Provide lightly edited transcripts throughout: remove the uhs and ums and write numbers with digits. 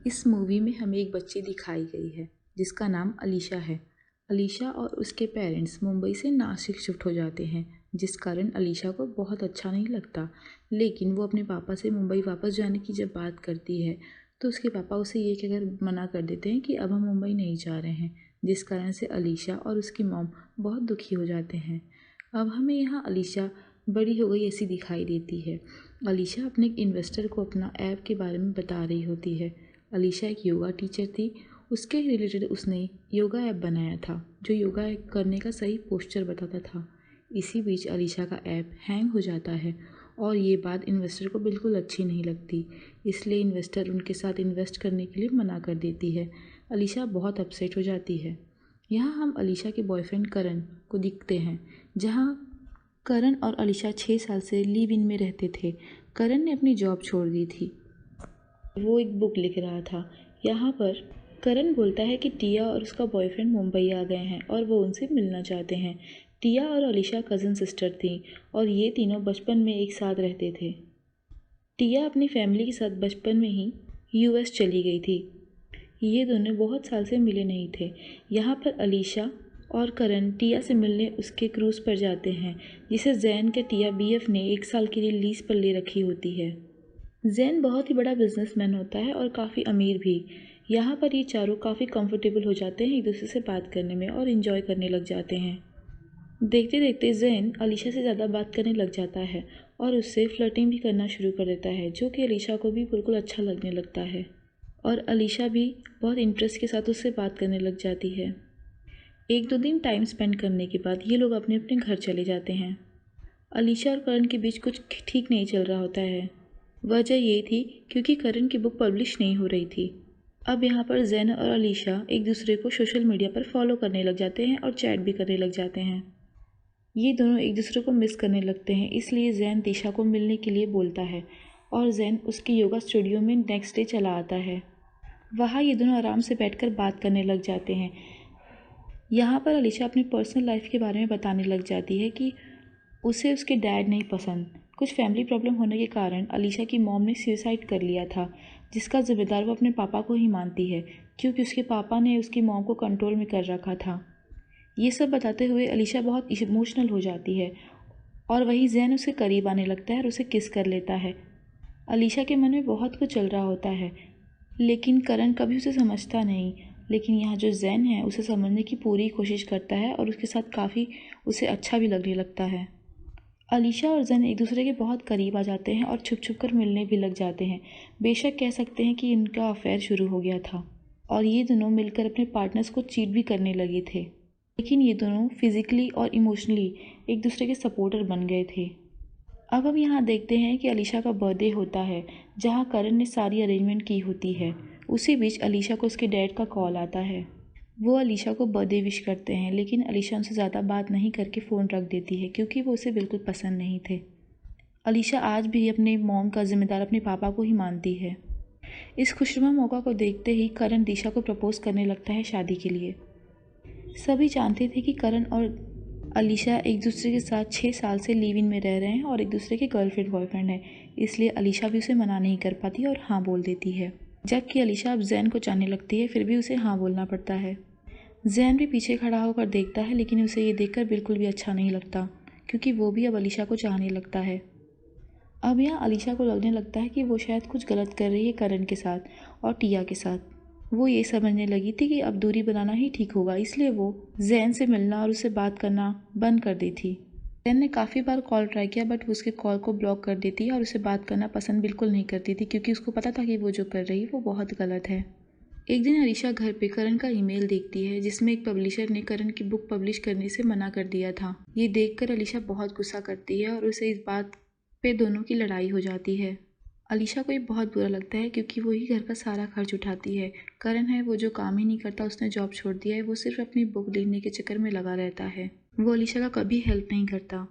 इस मूवी में हमें एक बच्ची दिखाई गई है जिसका नाम अलीशा है। अलीशा और उसके पेरेंट्स मुंबई से नासिक शिफ्ट हो जाते हैं, जिस कारण अलीशा को बहुत अच्छा नहीं लगता। लेकिन वो अपने पापा से मुंबई वापस जाने की जब बात करती है तो उसके पापा उसे ये कहकर मना कर देते हैं कि अब हम मुंबई नहीं जा रहे हैं, जिस कारण से अलीशा और उसकी मॉम बहुत दुखी हो जाते हैं। अब हमें यहाँ अलीशा बड़ी हो गई ऐसी दिखाई देती है। अलीशा अपने एक इन्वेस्टर को अपना ऐप के बारे में बता रही होती है। अलीशा एक योगा टीचर थी, उसके रिलेटेड उसने योगा ऐप बनाया था जो योगा करने का सही पोस्चर बताता था। इसी बीच अलीशा का ऐप हैंग हो जाता है और ये बात इन्वेस्टर को बिल्कुल अच्छी नहीं लगती, इसलिए इन्वेस्टर उनके साथ इन्वेस्ट करने के लिए मना कर देती है। अलीशा बहुत अपसेट हो जाती है। यहाँ हम अलीशा के बॉयफ्रेंड करण को दिखते हैं, जहाँ करण और अलीशा 6 साल से लिव इन में रहते थे। करण ने अपनी जॉब छोड़ दी थी, वो एक बुक लिख रहा था। यहाँ पर करण बोलता है कि टिया और उसका बॉयफ्रेंड मुंबई आ गए हैं और वो उनसे मिलना चाहते हैं। टिया और अलीशा कज़न सिस्टर थीं और ये तीनों बचपन में एक साथ रहते थे। टिया अपनी फैमिली के साथ बचपन में ही यूएस चली गई थी। ये दोनों बहुत साल से मिले नहीं थे। यहाँ पर अलीशा और करण टिया से मिलने उसके क्रूज़ पर जाते हैं, जिसे जैन के टिया बीएफ ने 1 साल के लिए लीज पर ले रखी होती है। जैन बहुत ही बड़ा बिजनेसमैन होता है और काफ़ी अमीर भी। यहाँ पर ये चारों काफ़ी कंफर्टेबल हो जाते हैं एक दूसरे से बात करने में और इन्जॉय करने लग जाते हैं। देखते देखते जैन अलीशा से ज़्यादा बात करने लग जाता है और उससे फ्लर्टिंग भी करना शुरू कर देता है, जो कि अलीशा को भी बिल्कुल अच्छा लगने लगता है और अलीशा भी बहुत इंटरेस्ट के साथ उससे बात करने लग जाती है। 1-2 दिन टाइम स्पेंड करने के बाद ये लोग अपने अपने घर चले जाते हैं। अलीशा और करण के बीच कुछ ठीक नहीं चल रहा होता है। वजह ये थी क्योंकि करण की बुक पब्लिश नहीं हो रही थी। अब यहाँ पर जैन और अलीशा एक दूसरे को सोशल मीडिया पर फॉलो करने लग जाते हैं और चैट भी करने लग जाते हैं। ये दोनों एक दूसरे को मिस करने लगते हैं, इसलिए जैन दिशा को मिलने के लिए बोलता है और जैन उसके योगा स्टूडियो में नेक्स्ट डे चला आता है। वहाँ ये दोनों आराम से बैठकर बात करने लग जाते हैं। यहाँ पर अलीशा अपनी पर्सनल लाइफ के बारे में बताने लग जाती है कि उसे उसके डैड नहीं पसंद। कुछ फैमिली प्रॉब्लम होने के कारण अलीशा की मॉम ने सुसाइड कर लिया था, जिसका जिम्मेदार वो अपने पापा को ही मानती है, क्योंकि उसके पापा ने उसकी मॉम को कंट्रोल में कर रखा था। ये सब बताते हुए अलीशा बहुत इमोशनल हो जाती है और वही जैन उसके करीब आने लगता है और उसे किस कर लेता है। अलीशा के मन में बहुत कुछ चल रहा होता है, लेकिन करण कभी उसे समझता नहीं। लेकिन यहाँ जो जैन है उसे समझने की पूरी कोशिश करता है और उसके साथ काफ़ी उसे अच्छा भी लगने लगता है। अलीशा और जैन एक दूसरे के बहुत करीब आ जाते हैं और छुप छुप कर मिलने भी लग जाते हैं। बेशक कह सकते हैं कि इनका अफेयर शुरू हो गया था और ये दोनों मिलकर अपने पार्टनर्स को चीट भी करने लगे थे, लेकिन ये दोनों फिजिकली और इमोशनली एक दूसरे के सपोर्टर बन गए थे। अब हम यहाँ देखते हैं कि अलीशा का बर्थडे होता है, जहाँ करण ने सारी अरेंजमेंट की होती है। उसी बीच अलीशा को उसके डैड का कॉल आता है। वो अलीशा को बर्थडे विश करते हैं, लेकिन अलीशा उनसे ज़्यादा बात नहीं करके फ़ोन रख देती है क्योंकि वो उसे बिल्कुल पसंद नहीं थे। अलीशा आज भी अपने मॉम का जिम्मेदार अपने पापा को ही मानती है। इस खुशनुमा मौका को देखते ही करण दिशा को प्रपोज करने लगता है शादी के लिए। सभी जानते थे कि करण और अलीशा एक दूसरे के साथ 6 साल से लिव इन में रह रहे हैं और एक दूसरे के गर्लफ्रेंड बॉयफ्रेंड है, इसलिए अलीशा भी उसे मना नहीं कर पाती और हाँ बोल देती है। जबकि अलीशा अब जैन को जानने लगती है, फिर भी उसे हाँ बोलना पड़ता है। जैन भी पीछे खड़ा होकर देखता है, लेकिन उसे ये देखकर बिल्कुल भी अच्छा नहीं लगता क्योंकि वो भी अब अलीशा को चाहने लगता है। अब यहाँ अलीशा को लगने लगता है कि वो शायद कुछ गलत कर रही है करण के साथ और टिया के साथ। वो ये समझने लगी थी कि अब दूरी बनाना ही ठीक होगा, इसलिए वो जैन से मिलना और उससे बात करना बंद कर दी थी। जैन ने काफ़ी बार कॉल ट्राई किया, बट वो उसके कॉल को ब्लॉक कर देती है और उसे बात करना पसंद बिल्कुल नहीं करती थी क्योंकि उसको पता था कि वो जो कर रही है वो बहुत गलत है। एक दिन अलीशा घर पे करण का ईमेल देखती है, जिसमें एक पब्लिशर ने करण की बुक पब्लिश करने से मना कर दिया था। ये देखकर अलीशा बहुत गुस्सा करती है और उसे इस बात पे दोनों की लड़ाई हो जाती है। अलीशा को ये बहुत बुरा लगता है क्योंकि वो ही घर का सारा खर्च उठाती है। करण है वो जो काम ही नहीं करता, उसने जॉब छोड़ दिया है, वो सिर्फ अपनी बुक लिखने के चक्कर में लगा रहता है। वो अलीशा का कभी हेल्प नहीं करता।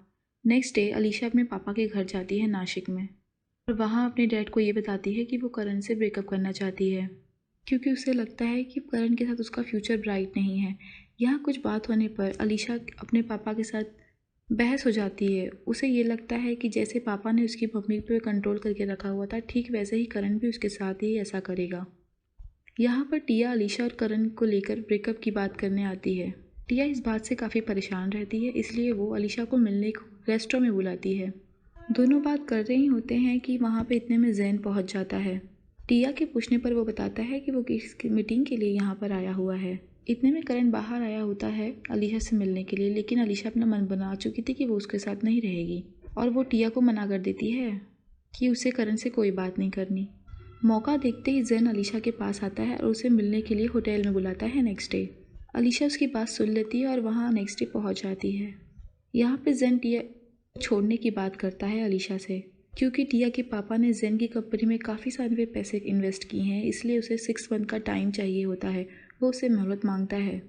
नेक्स्ट डे अलीशा अपने पापा के घर जाती है नासिक में और वहाँ अपने डैड को ये बताती है कि वो करण से ब्रेकअप करना चाहती है क्योंकि उसे लगता है कि करण के साथ उसका फ्यूचर ब्राइट नहीं है। यहाँ कुछ बात होने पर अलीशा अपने पापा के साथ बहस हो जाती है। उसे ये लगता है कि जैसे पापा ने उसकी मम्मी पे कंट्रोल करके रखा हुआ था, ठीक वैसे ही करण भी उसके साथ ही ऐसा करेगा। यहाँ पर टिया अलीशा और करण को लेकर ब्रेकअप की बात करने आती है। टिया इस बात से काफ़ी परेशान रहती है, इसलिए वो अलीशा को मिलने रेस्टोरेंट में बुलाती है। दोनों बात कर रहे ही होते हैं कि वहाँ पे इतने में जैन पहुँच जाता है। टिया के पूछने पर वो बताता है कि वो किस मीटिंग के लिए यहाँ पर आया हुआ है। इतने में करण बाहर आया होता है अलीशा से मिलने के लिए, लेकिन अलीशा अपना मन बना चुकी थी कि वो उसके साथ नहीं रहेगी और वो टिया को मना कर देती है कि उसे करण से कोई बात नहीं करनी। मौका देखते ही जैन अलीशा के पास आता है और उसे मिलने के लिए होटल में बुलाता है नेक्स्ट डे। अलीशा उसकी बात सुन लेती है और वहाँ नेक्स्ट डे पहुँच जाती है। यहाँ पे जैन टिया छोड़ने की बात करता है अलीशा से, क्योंकि टिया के पापा ने जैन की कंपनी में काफ़ी सारे पैसे इन्वेस्ट किए हैं, इसलिए उसे 6 मंथ का टाइम चाहिए होता है। वो उसे मोहलत मांगता है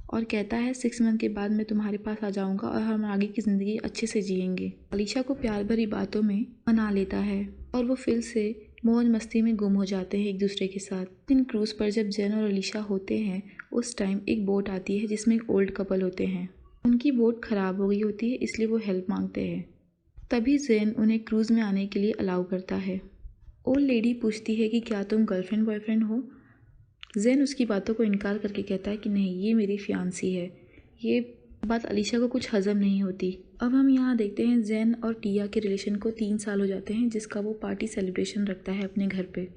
और कहता है 6 मंथ के बाद मैं तुम्हारे पास आ जाऊंगा और हम आगे की ज़िंदगी अच्छे से जिएंगे। अलीशा को प्यार भरी बातों में मना लेता है और वो फिर से मौज मस्ती में गुम हो जाते हैं एक दूसरे के साथ। इन क्रूज़ पर जब जैन और अलीशा होते हैं उस टाइम एक बोट आती है जिसमें एक ओल्ड कपल होते हैं। उनकी बोट ख़राब हो गई होती है, इसलिए वो हेल्प मांगते हैं। तभी जैन उन्हें क्रूज़ में आने के लिए अलाउ करता है। ओल्ड लेडी पूछती है कि क्या तुम गर्लफ्रेंड बॉयफ्रेंड हो। जैन उसकी बातों को इनकार करके कहता है कि नहीं, ये मेरी फियांसी है। ये बात अलीशा को कुछ हजम नहीं होती। अब हम यहाँ देखते हैं जैन और टिया के रिलेशन को 3 साल हो जाते हैं, जिसका वो पार्टी सेलिब्रेशन रखता है अपने घर पे।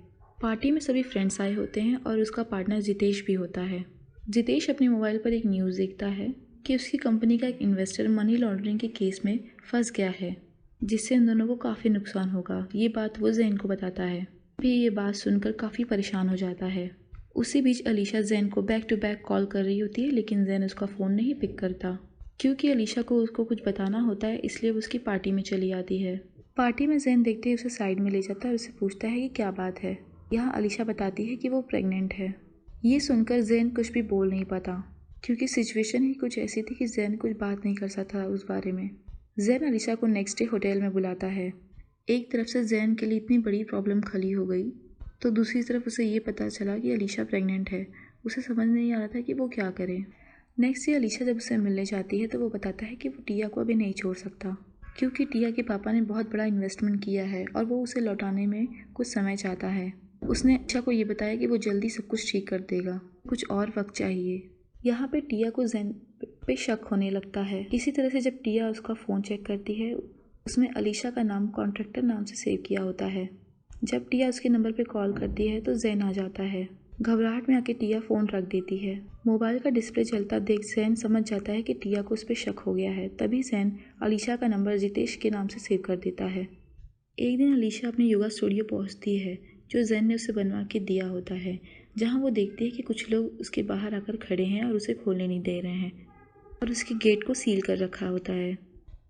पार्टी में सभी फ्रेंड्स आए होते हैं और उसका पार्टनर जितेश भी होता है। जितेश अपने मोबाइल पर एक न्यूज़ देखता है कि उसकी कंपनी का एक इन्वेस्टर मनी लॉन्ड्रिंग के केस में फंस गया है, जिससे उन दोनों को काफ़ी नुकसान होगा। ये बात वो जैन को बताता है। भी ये बात सुनकर काफ़ी परेशान हो जाता है। उसी बीच अलीशा जैन को बैक टू बैक कॉल कर रही होती है, लेकिन जैन उसका फ़ोन नहीं पिक करता। क्योंकि अलीशा को उसको कुछ बताना होता है, इसलिए वो उसकी पार्टी में चली आती है। पार्टी में जैन देखते ही उसे साइड में ले जाता है और उससे पूछता है कि क्या बात है। यहाँ अलीशा बताती है कि वो प्रेग्नेंट है। ये सुनकर जैन कुछ भी बोल नहीं पाता, क्योंकि सिचुएशन ही कुछ ऐसी थी कि जैन कुछ बात नहीं कर सकता उस बारे में। जैन अलीशा को नेक्स्ट डे होटल में बुलाता है। एक तरफ से जैन के लिए इतनी बड़ी प्रॉब्लम खड़ी हो गई, तो दूसरी तरफ उसे ये पता चला कि अलीशा प्रेग्नेंट है। उसे समझ नहीं आ रहा था कि वो क्या करे। नेक्स्ट डे अलीशा जब उसे मिलने जाती है तो वो बताता है कि वो टिया को अभी नहीं छोड़ सकता, क्योंकि टिया के पापा ने बहुत बड़ा इन्वेस्टमेंट किया है और वो उसे लौटाने में कुछ समय चाहता है। उसने अलीशा को ये बताया कि वो जल्दी सब कुछ ठीक कर देगा, कुछ और वक्त चाहिए। यहाँ पे टिया को जैन पे शक होने लगता है। इसी तरह से जब टिया उसका फ़ोन चेक करती है, उसमें अलीशा का नाम कॉन्ट्रैक्टर नाम से सेव किया होता है। जब टिया उसके नंबर पे कॉल करती है तो जैन आ जाता है। घबराहट में आके टिया फ़ोन रख देती है। मोबाइल का डिस्प्ले चलता देख जैन समझ जाता है कि टिया को उस पर शक हो गया है। तभी जैन अलीशा का नंबर जितेश के नाम से सेव कर देता है। एक दिन अलीशा अपने योगा स्टूडियो पहुंचती है, जो जैन ने उसे बनवा के दिया होता है, जहां वो देखती है कि कुछ लोग उसके बाहर आकर खड़े हैं और उसे खोलने नहीं दे रहे हैं और उसके गेट को सील कर रखा होता है।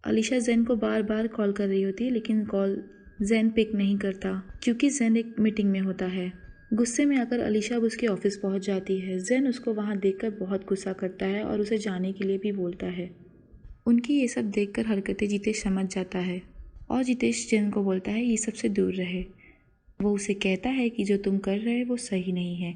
अलीशा जैन को बार बार कॉल कर रही होती है, लेकिन कॉल जैन पिक नहीं करता, क्योंकि जैन एक मीटिंग में होता है। गुस्से में आकर अलीशा अब उसके ऑफिस पहुंच जाती है। जैन उसको वहां देखकर बहुत गुस्सा करता है और उसे जाने के लिए भी बोलता है। उनकी ये सब देखकर हरकतें जितेश समझ जाता है और जितेश जैन को बोलता है ये सबसे दूर रहे। वो उसे कहता है कि जो तुम कर रहे हो वो सही नहीं है,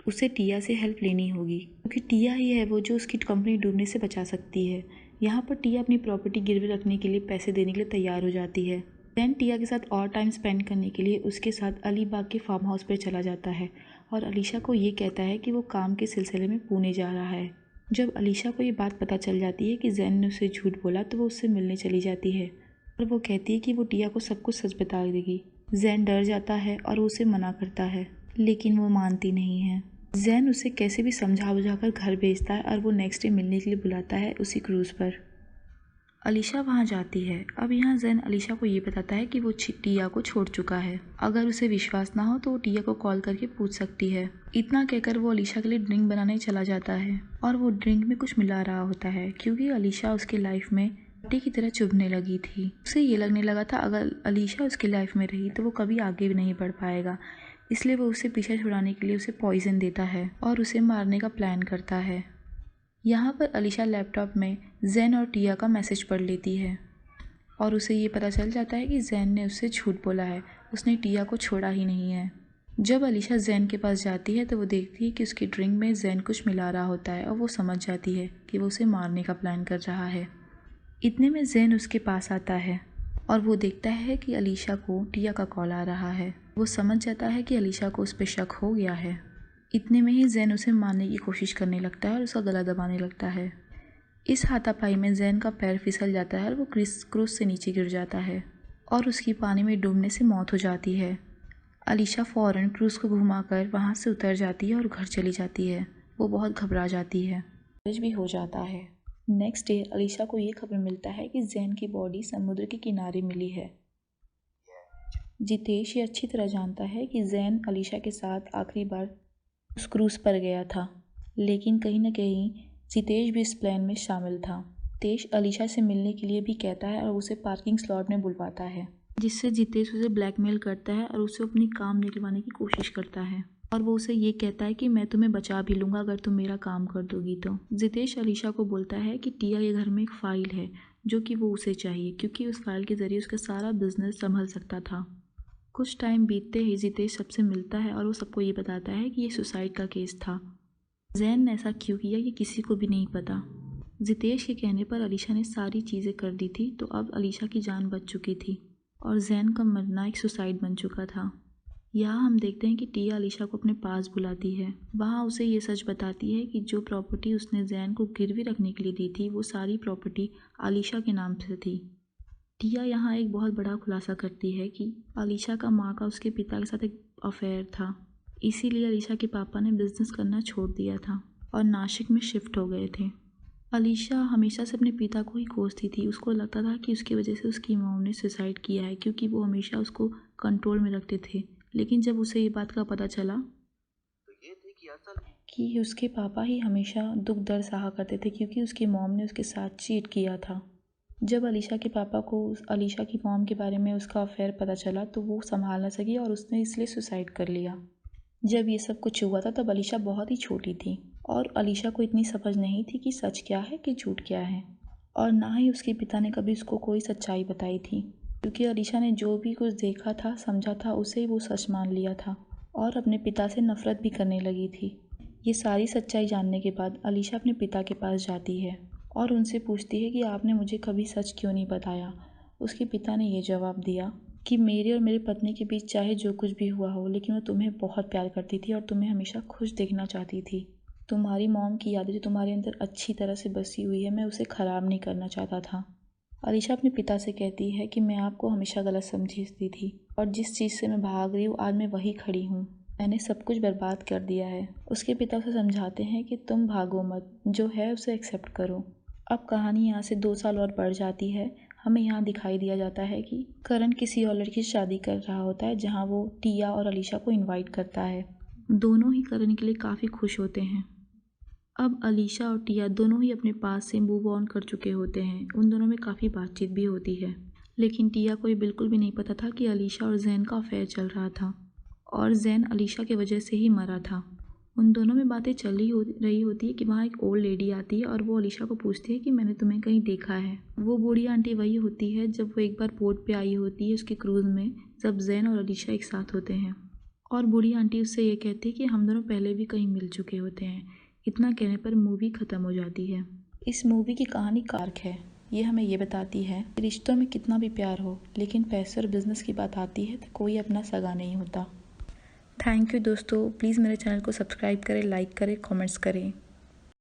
उसे टिया से हेल्प लेनी होगी, क्योंकि टिया ही है वो जो उसकी कंपनी डूबने से बचा सकती है। यहाँ पर टिया अपनी प्रॉपर्टी गिरवी रखने के लिए पैसे देने के लिए तैयार हो जाती है। जैन टिया के साथ और टाइम स्पेंड करने के लिए उसके साथ अलीबाग के फार्म हाउस पर चला जाता है और अलीशा को ये कहता है कि वो काम के सिलसिले में पुणे जा रहा है। जब अलीशा को ये बात पता चल जाती है कि जैन ने उसे झूठ बोला, तो वो उससे मिलने चली जाती है और वो कहती है कि वो टिया को सब कुछ सच बता देगी। जैन डर जाता है और उसे मना करता है, लेकिन वो मानती नहीं है। जैन उसे कैसे भी समझा बुझाकर घर भेजता है और वो नेक्स्ट डे मिलने के लिए बुलाता है उसी क्रूज़ पर। अलीशा वहाँ जाती है। अब यहाँ जैन अलीशा को ये बताता है कि वो टिया को छोड़ चुका है। अगर उसे विश्वास ना हो तो वो टिया को कॉल करके पूछ सकती है। इतना कहकर वो अलीशा के लिए ड्रिंक बनाने चला जाता है और वो ड्रिंक में कुछ मिला रहा होता है, क्योंकि अलीशा उसके लाइफ में पट्टी की तरह चुभने लगी थी। उसे ये लगने लगा था अगर अलीशा उसकी लाइफ में रही तो वो कभी आगे भी नहीं बढ़ पाएगा, इसलिए वो उसे पीछे छुड़ाने के लिए उसे पॉइजन देता है और उसे मारने का प्लान करता है। यहाँ पर अलीशा लैपटॉप में जैन और टिया का मैसेज पढ़ लेती है और उसे ये पता चल जाता है कि जैन ने उससे झूठ बोला है, उसने टिया को छोड़ा ही नहीं है। जब अलीशा जैन के पास जाती है तो वो देखती है कि उसकी ड्रिंक में जैन कुछ मिला रहा होता है और वो समझ जाती है कि वो उसे मारने का प्लान कर रहा है। इतने में जैन उसके पास आता है और वो देखता है कि अलीशा को टिया का कॉल आ रहा है। वो समझ जाता है कि अलीशा को उस पर शक हो गया है। इतने में ही जैन उसे मारने की कोशिश करने लगता है और उसका गला दबाने लगता है। इस हाथापाई में जैन का पैर फिसल जाता है और वो क्रूज से नीचे गिर जाता है और उसकी पानी में डूबने से मौत हो जाती है। अलीशा फ़ौरन क्रूज को घुमाकर वहाँ से उतर जाती है और घर चली जाती है। वो बहुत घबरा जाती है, मैरिज भी हो जाता है। नेक्स्ट डे अलीशा को ये खबर मिलता है कि जैन की बॉडी समुद्र के किनारे मिली है। जितेश ये अच्छी तरह जानता है कि जैन अलीशा के साथ आखिरी बार उस क्रूज पर गया था, लेकिन कहीं ना कहीं जितेश भी इस प्लान में शामिल था। जितेश अलीशा से मिलने के लिए भी कहता है और उसे पार्किंग स्लॉट में बुलवाता है, जिससे जितेश उसे ब्लैकमेल करता है और उसे अपनी काम निकलवाने की कोशिश करता है और वो उसे ये कहता है कि मैं तुम्हें बचा भी लूँगा अगर तुम मेरा काम कर दोगी तो। जितेश अलीशा को बोलता है कि टिया के घर में एक फ़ाइल है जो कि वो उसे चाहिए, क्योंकि उस फाइल के ज़रिए उसका सारा बिजनेस संभल सकता था। कुछ टाइम बीतते ही जितेश सबसे मिलता है और वो सबको ये बताता है कि ये सुसाइड का केस था। जैन ने ऐसा क्यों किया ये किसी को भी नहीं पता। जितेश के कहने पर अलीशा ने सारी चीज़ें कर दी थी, तो अब अलीशा की जान बच चुकी थी और जैन का मरना एक सुसाइड बन चुका था। यहाँ हम देखते हैं कि टिया अलीशा को अपने पास बुलाती है। वहाँ उसे ये सच बताती है कि जो प्रॉपर्टी उसने जैन को गिरवी रखने के लिए दी थी वो सारी प्रॉपर्टी अलीशा के नाम से थी। टिया यहाँ एक बहुत बड़ा खुलासा करती है कि अलीशा का माँ का उसके पिता के साथ एक अफेयर था, इसीलिए अलीशा के पापा ने बिजनेस करना छोड़ दिया था और नासिक में शिफ्ट हो गए थे। अलीशा हमेशा से अपने पिता को ही कोसती थी। उसको लगता था कि उसकी वजह से उसकी मॉम ने सुसाइड किया है, क्योंकि वो हमेशा उसको कंट्रोल में रखते थे। लेकिन जब उसे ये बात का पता चला तो ये थी कि उसके पापा ही हमेशा दुख दर्द सहा करते थे, क्योंकि उसकी मॉम ने उसके साथ चीट किया था। जब अलीशा के पापा को अलीशा की मॉम के बारे में उसका अफेयर पता चला तो वो संभाल न सकी और उसने इसलिए सुसाइड कर लिया। जब ये सब कुछ हुआ था तब अलीशा बहुत ही छोटी थी और अलीशा को इतनी समझ नहीं थी कि सच क्या है कि झूठ क्या है, और ना ही उसके पिता ने कभी उसको कोई सच्चाई बताई थी, क्योंकि अलीशा ने जो भी कुछ देखा था समझा था उसे ही वो सच मान लिया था और अपने पिता से नफरत भी करने लगी थी। ये सारी सच्चाई जानने के बाद अलीशा अपने पिता के पास जाती है और उनसे पूछती है कि आपने मुझे कभी सच क्यों नहीं बताया। उसके पिता ने ये जवाब दिया कि मेरे और मेरे पत्नी के बीच चाहे जो कुछ भी हुआ हो, लेकिन वो तुम्हें बहुत प्यार करती थी और तुम्हें हमेशा खुश देखना चाहती थी। तुम्हारी मॉम की यादें जो तुम्हारे अंदर अच्छी तरह से बसी हुई है, मैं उसे ख़राब नहीं करना चाहता था। अलीशा अपने पिता से कहती है कि मैं आपको हमेशा गलत समझती थी और जिस चीज़ से मैं भाग रही हूँ आज मैं वही खड़ी हूँ। मैंने सब कुछ बर्बाद कर दिया है। उसके पिता उसे समझाते हैं कि तुम भागो मत, जो है उसे एक्सेप्ट करो। अब कहानी यहाँ से 2 साल और बढ़ जाती है। हमें यहाँ दिखाई दिया जाता है कि करण किसी और लड़की से शादी कर रहा होता है, जहाँ वो टिया और अलीशा को इनवाइट करता है। दोनों ही करण के लिए काफ़ी खुश होते हैं। अब अलीशा और टिया दोनों ही अपने पास से मूव ऑन कर चुके होते हैं। उन दोनों में काफ़ी बातचीत भी होती है, लेकिन टिया को ये बिल्कुल भी नहीं पता था कि अलीशा और जैन का अफेयर चल रहा था और जैन अलीशा की वजह से ही मरा था। उन दोनों में बातें चल रही होती है कि वहाँ एक ओल्ड लेडी आती है और वो अलीशा को पूछती है कि मैंने तुम्हें कहीं देखा है। वो बूढ़ी आंटी वही होती है जब वो एक बार बोट पे आई होती है उसके क्रूज़ में, जब जैन और अलीशा एक साथ होते हैं, और बूढ़ी आंटी उससे ये कहती है कि हम दोनों पहले भी कहीं मिल चुके होते हैं। इतना कहने पर मूवी ख़त्म हो जाती है। इस मूवी की कहानी कार्क है। ये हमें ये बताती है कि रिश्तों में कितना भी प्यार हो, लेकिन पैसे और बिजनेस की बात आती है तो कोई अपना सगा नहीं होता। थैंक यू दोस्तों, प्लीज़ मेरे चैनल को सब्सक्राइब करें, लाइक करें, कमेंट्स करें।